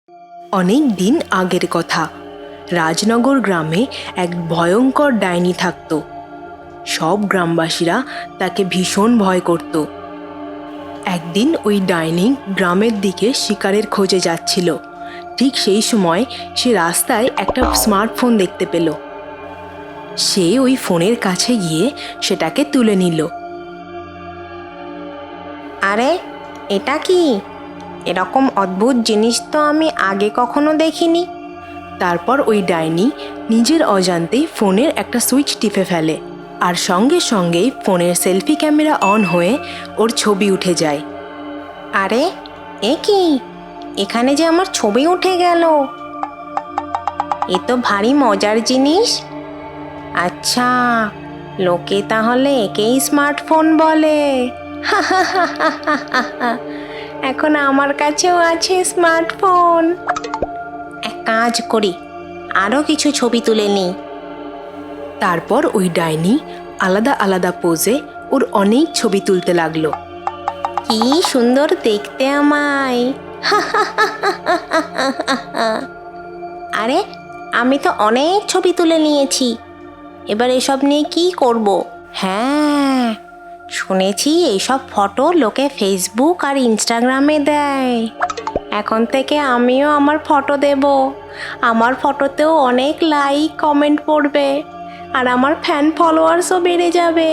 অনেক দিন আগের কথা। রাজনগর গ্রামে এক ভয়ঙ্কর ডাইনি থাকত। সব গ্রামবাসীরা তাকে ভীষণ ভয় করত। একদিন ওই ডাইনি গ্রামের দিকে শিকারের খোঁজে যাচ্ছিল। ঠিক সেই সময় সে রাস্তায় একটা স্মার্টফোন দেখতে পেল। সে ওই ফোনের কাছে গিয়ে সেটাকে তুলে নিল। আরে, এটা কি? এরকম অদ্ভুত জিনিস তো আমি আগে কখনো দেখিনি। তারপর ওই ডাইনি নিজের অজান্তেই ফোনের একটা সুইচ টিপে ফেলে, আর সঙ্গে সঙ্গেই ফোনের সেলফি ক্যামেরা অন হয়ে ওর ছবি উঠে যায়। আরে, এ কি? এখানে যে আমার ছবি উঠে গেল! এ তো ভারী মজার জিনিস। আচ্ছা, লোকে তাহলে একেই স্মার্টফোন বলে। এখন আমার কাছেও আছে স্মার্টফোন। এক কাজ করি, আরও কিছু ছবি তুলে নিই। তারপর ওই ডাইনি আলাদা আলাদা পোজে ওর অনেক ছবি তুলতে লাগলো। কি সুন্দর দেখতে আমায়! আরে, আমি তো অনেক ছবি তুলে নিয়েছি। এবার এসব নিয়ে কি করব? হ্যাঁ, শুনেছি এইসব ফটো লোকে ফেসবুক আর ইনস্টাগ্রামে দেয়। এখন থেকে আমিও আমার ফটো দেব। আমার ফটোতেও অনেক লাইক কমেন্ট পড়বে, আর আমার ফ্যান ফলোয়ার্সও বেড়ে যাবে।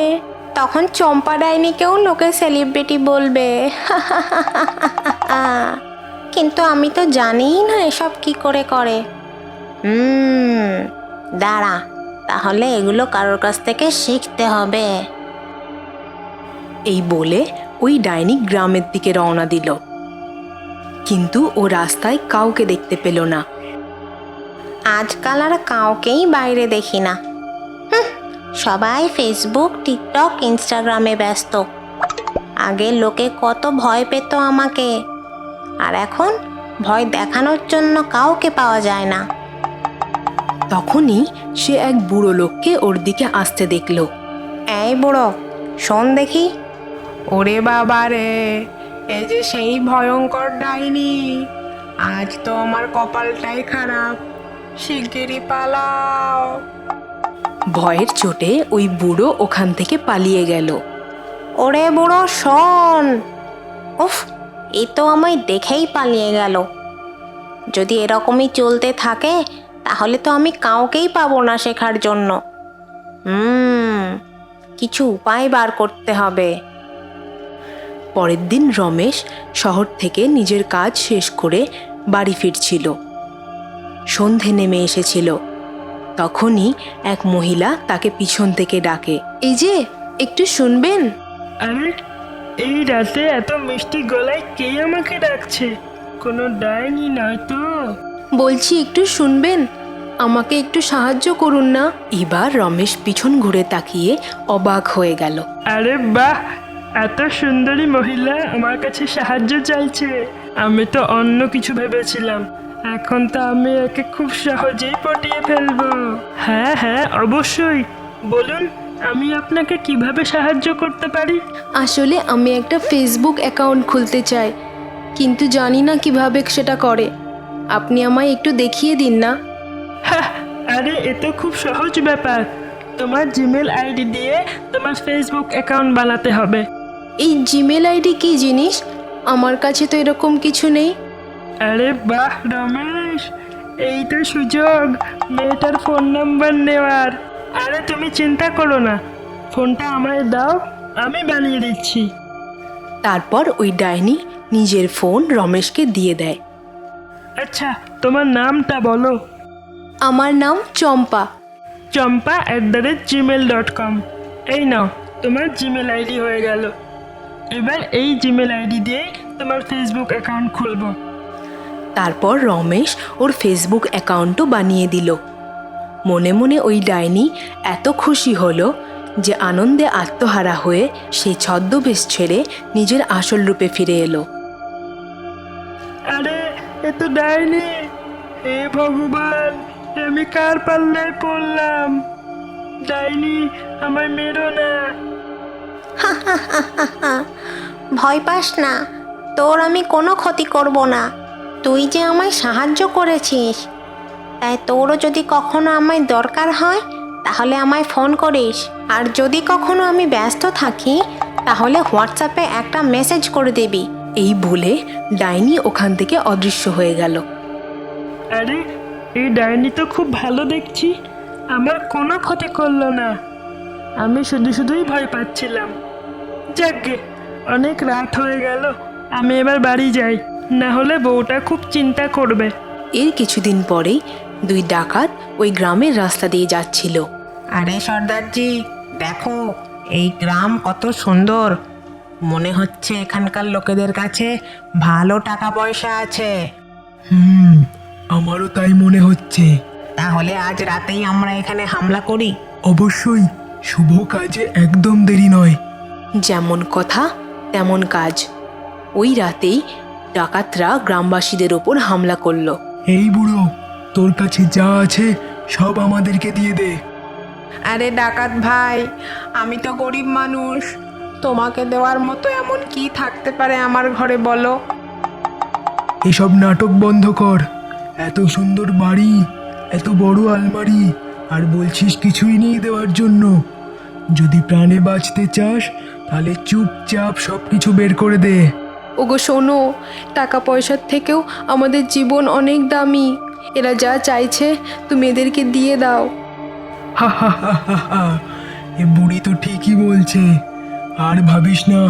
তখন চম্পা ডাইনিকেও লোকে সেলিব্রিটি বলবে। কিন্তু আমি তো জানিই না এসব কি করে করে। দাঁড়া, তাহলে এগুলো কারোর কাছ থেকে শিখতে হবে। এই বলে ওই ডাইনি গ্রামের দিকে রওনা দিল। কিন্তু ও রাস্তায় কাউকে দেখতে পেল না। আজকাল আর কাউকেই বাইরে দেখি না। সবাই ফেসবুক, টিকটক, ইনস্টাগ্রামে ব্যস্ত। আগে লোকে কত ভয় পেত আমাকে, আর এখন ভয় দেখানোর জন্য কাউকে পাওয়া যায় না। তখনই সে এক বুড়ো লোককে ওর দিকে আসতে দেখল। এই বুড়ো, শোন দেখি। ওরে বাবা রে, এই যে সেই ভয়ঙ্কর ডাইনি! আজ তো আমার কপালটাই খারাপ। শিগগিরই পালাও! ভয়ের চোটে ওই বুড়ো ওখান থেকে পালিয়ে গেল। ওরে বুড়ো, শোন! উফ, এ তো আমায় দেখেই পালিয়ে গেল। যদি এরকমই চলতে থাকে তাহলে তো আমি কাউকেই পাবো না শেখার জন্য। কিছু উপায় বার করতে হবে। পরের দিন রমেশ শহর থেকে নিজের কাজ শেষ করে বাড়ি ফিরছিল। সন্ধে নেমে এসেছিল। তখনই এক মহিলা তাকে পিছন থেকে ডাকে, এই যে একটু শুনবেন? আরে, এই রাতে এত মিষ্টি গলায় কে আমাকে ডাকছে? কোনো ডাইনি নয় তো? বলছি একটু শুনবেন, আমাকে একটু সাহায্য করুন না। এবার রমেশ পিছন ঘুরে তাকিয়ে অবাক হয়ে গেল। আরে বাহ, এত সুন্দরী মহিলা আমার কাছে সাহায্য চাইছে! আমি তো অন্য কিছু ভেবেছিলাম। এখন তো আমি একে খুব সহজেই পটিয়ে ফেলবো। হ্যাঁ হ্যাঁ, অবশ্যই। বলুন, আমি আপনাকে কিভাবে সাহায্য করতে পারি? আসলে আমি একটা ফেসবুক অ্যাকাউন্ট খুলতে চাই, কিন্তু জানি না কিভাবে সেটা করে। আপনি আমায় একটু দেখিয়ে দিন না। হ্যাঁ, আরে এ তো খুব সহজ ব্যাপার। তোমার জিমেল আইডি দিয়ে তোমার ফেসবুক অ্যাকাউন্ট বানাতে হবে। এই জিমেল আইডি কি জিনিস? আমার কাছে তো এরকম কিছু নেই। আরে বাহ রমেশ, এই তো সুযোগ মেয়েটার ফোন নাম্বার নেওয়ার। আরে তুমি চিন্তা করো না, ফোনটা আমায় দাও, আমি বানিয়ে দিচ্ছি। তারপর ওই ডাইনি নিজের ফোন রমেশকে দিয়ে দেয়। আচ্ছা, তোমার নামটা বলো। আমার নাম চম্পা। champa@gmail.com। এই নাও, তোমার জিমেল আইডি হয়ে গেল। এবার এই জিমেল আইডি দিয়ে তোমার ফেসবুক অ্যাকাউন্ট খুলবো। তারপর রমেশ ওর ফেসবুক অ্যাকাউন্টও বানিয়ে দিল। মনে মনে ওই ডাইনি এত খুশি হলো যে আনন্দে আত্মহারা হয়ে সেই ছদ্মবেশ ছেড়ে নিজের আসল রূপে ফিরে এলো। আরে, এ তো ডাইনি! হে ভগবান, আমি কার পাল্লায় পড়লাম? ডাইনি, আমায় মেরো না! ভয় পাস না, তোর আমি কোনো ক্ষতি করব না। তুই যে আমায় সাহায্য করেছিস, তাই তোরও যদি কখনো আমায় দরকার হয় তাহলে আমায় ফোন করিস। আর যদি কখনো আমি ব্যস্ত থাকি তাহলে হোয়াটসঅ্যাপে একটা মেসেজ করে দিবি। এই বলে ডাইনি ওখান থেকে অদৃশ্য হয়ে গেল। আরে, এই ডাইনি তো খুব ভালো দেখছি, আমার কোনো ক্ষতি করলো না। আমি শুধুই ভয় পাচ্ছিলাম। যাকগে, অনেক রাত হয়ে গেল, আমি এবার বাড়ি যাই, না হলে বউটা খুব চিন্তা করবে। এর কিছুদিন পরেই দুই ডাকাত ওই গ্রামের রাস্তা দিয়ে যাচ্ছিল। আরে সর্দারজি, দেখো এই গ্রাম কত সুন্দর। মনে হচ্ছে এখানকার লোকেদের কাছে ভালো টাকা পয়সা আছে। আমারও তাই মনে হচ্ছে। তাহলে আজ রাতেই আমরা এখানে হামলা করি। অবশ্যই, শুভ কাজে একদম দেরি নয়। যেমন কথা তেমন কাজ। ওই রাতেই ডাকাতরা গ্রামবাসীদের ওপর হামলা করলো। এই বুড়ো, তোর কাছে যা আছে সব আমাদেরকে দিয়ে দে। আরে ডাকাত ভাই, আমি তো গরিব মানুষ, তোমাকে দেওয়ার মতো এমন কি থাকতে পারে আমার ঘরে বলো? এসব নাটক বন্ধ কর। এত সুন্দর বাড়ি, এত বড় আলমারি, আর বলছিস কিছুই নেই দেওয়ার জন্য। যদি প্রাণে বাঁচতে চাস তাহলে চুপচাপ সব কিছু বের করে দে। ওগো শোনো, টাকা পয়সার থেকেও আমাদের জীবন অনেক দামি। এরা যা চাইছে তুমি এদেরকে দিয়ে দাও। হা হা হা হা হা, এ বুড়ি তো ঠিকই বলছে। আর ভাবিস না,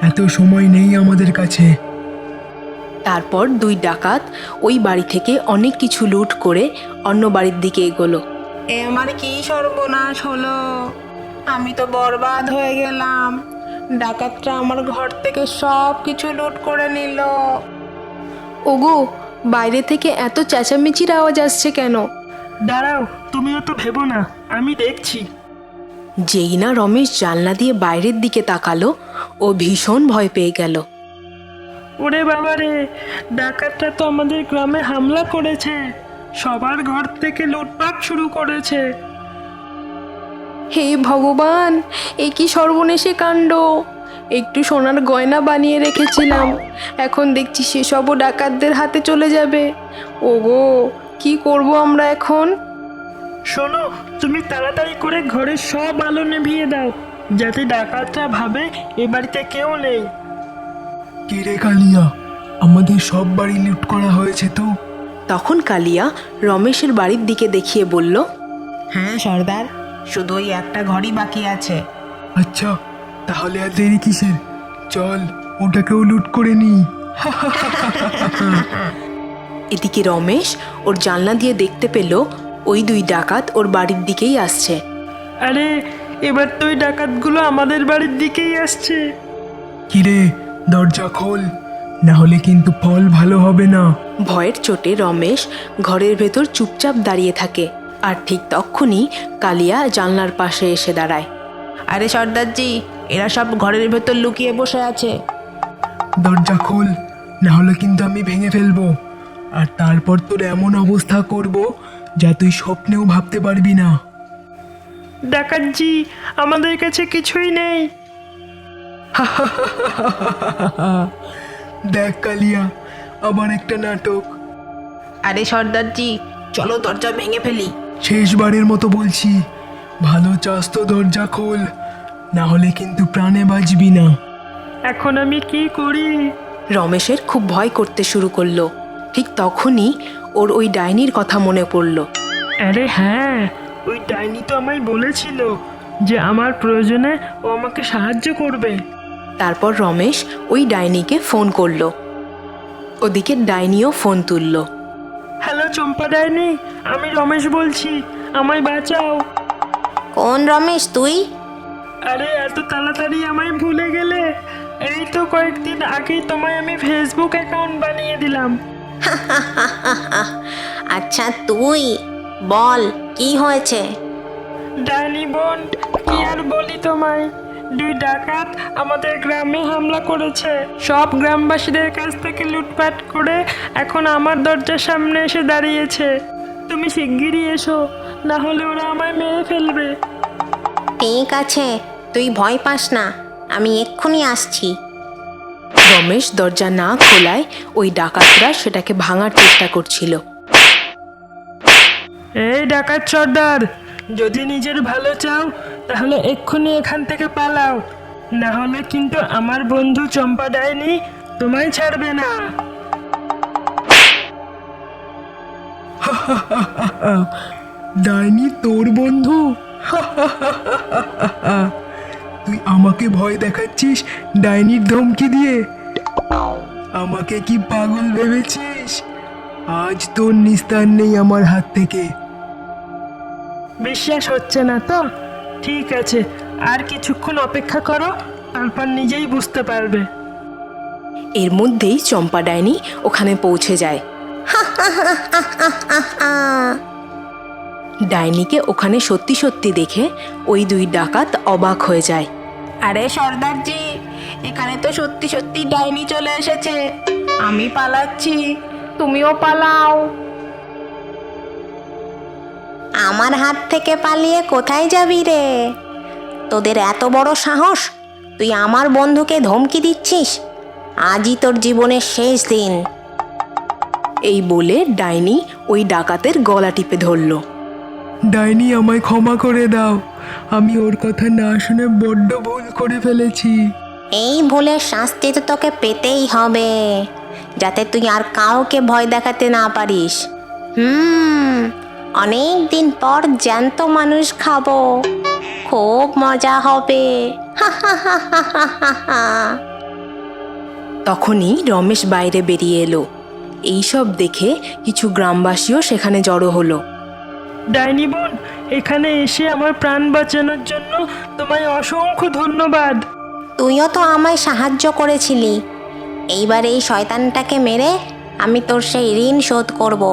এত সময় নেই আমাদের কাছে। তারপর দুই ডাকাত ওই বাড়ি থেকে অনেক কিছু লুট করে অন্য বাড়ির দিকে এগোলো। এ আমার কি সর্বনাশ হলো! আমি তো বরবাদ হয়ে গেলাম। ডাকাতরা আমার ঘর থেকে সব কিছু লুট করে নিল। ওগো, বাইরে থেকে এত চেঁচামেচির আওয়াজ আসছে কেন? দাঁড়াও, তুমিও তো ভেবো না, আমি দেখছি। যেই না রমেশ জানলা দিয়ে বাইরের দিকে তাকালো, ও ভীষণ ভয় পেয়ে গেল। ওরে বাবা রে, ডাকাতরা তো আমাদের গ্রামে হামলা করেছে, সবার ঘর থেকে লুটপাট শুরু করেছে। হে ভগবান, এ কি সর্বনেশে কাণ্ড! একটু সোনার গয়না বানিয়ে রেখেছিলাম, এখন দেখছি সেসবও ডাকাতদের হাতে চলে যাবে। ওগো, কি করব আমরা এখন? শোনো, তুমি তাড়াতাড়ি করে ঘরের সব আলো নিভিয়ে দাও, যাতে ডাকাতরা ভাবে এ বাড়িতে কেউ নেই। কে রে কালিয়া, আমাদের সব বাড়ি লুট করা হয়েছে তো? তখন কালিয়া রমেশের বাড়ির দিকে দেখিয়ে বলল, হ্যাঁ সর্দার, শুধু ওই একটা ঘরই বাকি আছে। আচ্ছা, তাহলে আর দেরি কিসের? চল, ওটাকেও লুট করে নি। এদিকে রমেশ ওর জানলা দিয়ে দেখতে পেল ওই দুই ডাকাত ওর বাড়ির দিকেই আসছে। আরে, এবার তো ওই ডাকাতগুলো আমাদের বাড়ির দিকেই আসছে। কিরে, দরজা খোল, না হলে কিন্তু ফল ভালো হবে না। ভয়ের চোটে রমেশ ঘরের ভেতর চুপচাপ দাঁড়িয়ে থাকে। আর ঠিক তখনই কালিয়া জানলার পাশে এসে দাঁড়ায়। আরে সর্দারজি, এরা সব ঘরের ভেতর লুকিয়ে বসে আছে। দরজা খোল, না হলে কিন্তু আমি ভেঙে ফেলবো। আর তারপর তোর এমন অবস্থা করব যা তুই স্বপ্নেও ভাবতে পারবি না। ডাকাতজি, আমাদের কাছে কিছুই নেই। দেখ কালিয়া, আবার একটা নাটক। আরে সর্দারজি, চলো দরজা ভেঙে ফেলি। শেষবারের মতো বলছি, ভালো চাস তো দরজা খোল, না হলে কিন্তু প্রাণে বাঁচবি না। এখন আমি কি করি? রমেশের খুব ভয় করতে শুরু করলো। ঠিক তখনই ওর ওই ডাইনির কথা মনে পড়ল। আরে হ্যাঁ, ওই ডাইনি তো আমায় বলেছিল যে আমার প্রয়োজনে ও আমাকে সাহায্য করবে। তারপর রমেশ ওই ডাইনিকে ফোন করলো। ওদিকে ডাইনিও ফোন তুললো। হ্যালো চম্পা ডাইনি, আমি রমেশ বলছি, আমায় বাঁচাও। কোন রমেশ তুই? আরে, এত তাড়াতাড়ি আমায় ভুলে গেলে? এই তো কয়েকদিন আগেই তোমায় আমি ফেসবুক অ্যাকাউন্ট বানিয়ে দিলাম। আচ্ছা তুই বল, কি হয়েছে? ডাইনি বোন, কি আর বলি তোমায়, দুই ডাকাত আমাদের গ্রামে হামলা করেছে, সব গ্রামবাসীদের কাছ থেকে লুটপাট করে এখন আমার দরজার সামনে এসে দাঁড়িয়েছে। তুমি শিগগিরই এসো, না হলে ওরা আমায় মেরে ফেলবে। ঠিক আছে, তুই ভয় পাস না, আমি এক্ষুনি আসছি। রমেশ দরজা না খোলায় ওই ডাকাতরা সেটাকে ভাঙার চেষ্টা করছিল। এই ডাকাত সর্দার, যদি নিজের ভালো চাও তাহলে এক্ষুনি এখান থেকে পালাও, না হলে কিন্তু আমার বন্ধু চম্পা ডাইনি তোমায় ছাড়বে না। ডাইনি তোর বন্ধু? তুই আমাকে ভয় দেখাচ্ছিস ডাইনির ধমকি দিয়ে? আমাকে কি পাগল ভেবেছিস? আজ তোর নিস্তার নেই আমার হাত থেকে। বিশ্বাস হচ্ছে না তো? ঠিক আছে, আর কিছুক্ষণ অপেক্ষা করো, তারপর নিজেই বুঝতে পারবে। এর মধ্যেই চম্পা ডাইনি ওখানে পৌঁছে যায়। ডাইনিকে ওখানে সত্যি সত্যি দেখে ওই দুই ডাকাত অবাক হয়ে যায়। আরে সর্দারজি, এখানে তো সত্যি সত্যি ডাইনি চলে এসেছে। আমি পালাচ্ছি, তুমিও পালাও। আমার হাত থেকে পালিয়ে কোথায় যাবি রে? তোদের এত বড় সাহস, তুই আমার বন্ধুকে ধমকি দিচ্ছিস? আজই তোর জীবনের শেষ দিন। এই বলে ডাইনি ওই ডাকাতের গলা টিপে ধরল। ডাইনি, আমায় ক্ষমা করে দাও, আমি ওর কথা না শুনে বড্ড ভুল করে ফেলেছি। এই ভুলের শাস্তি তো তোকে পেতেই হবে, যাতে তুই আর কাউকে ভয় দেখাতে না পারিস। অনেক দিন পর জ্যান্ত মানুষ খাবো, খুব মজা হবে। তখনই রমেশ বাইরে বেরিয়ে এলো। এইসব দেখে কিছু গ্রামবাসীও সেখানে জড়ো হলো। ডাইনি বোন, এখানে এসে আমার প্রাণ বাঁচানোর জন্য তোমায় অসংখ্য ধন্যবাদ। তুইও তো আমায় সাহায্য করেছিলি। এইবার এই শয়তানটাকে মেরে আমি তোর সেই ঋণ শোধ করব।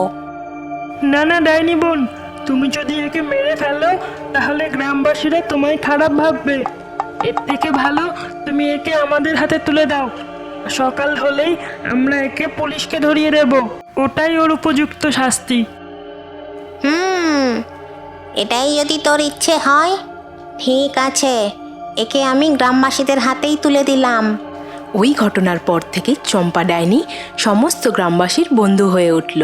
না না ডাইনি বোন, তুমি যদি একে মেরে ফেলো তাহলে গ্রামবাসীরা তোমায় খারাপ ভাববে। এর থেকে ভালো তুমি একে আমাদের হাতে তুলে দাও। সকাল হলেই আমরা একে পুলিশকে ধরিয়ে দেব, ওটাই ওর উপযুক্ত শাস্তি। এটাই যদি তোর ইচ্ছে হয়, ঠিক আছে, একে আমি গ্রামবাসীদের হাতেই তুলে দিলাম। ওই ঘটনার পর থেকে চম্পা ডাইনি সমস্ত গ্রামবাসীর বন্ধু হয়ে উঠল।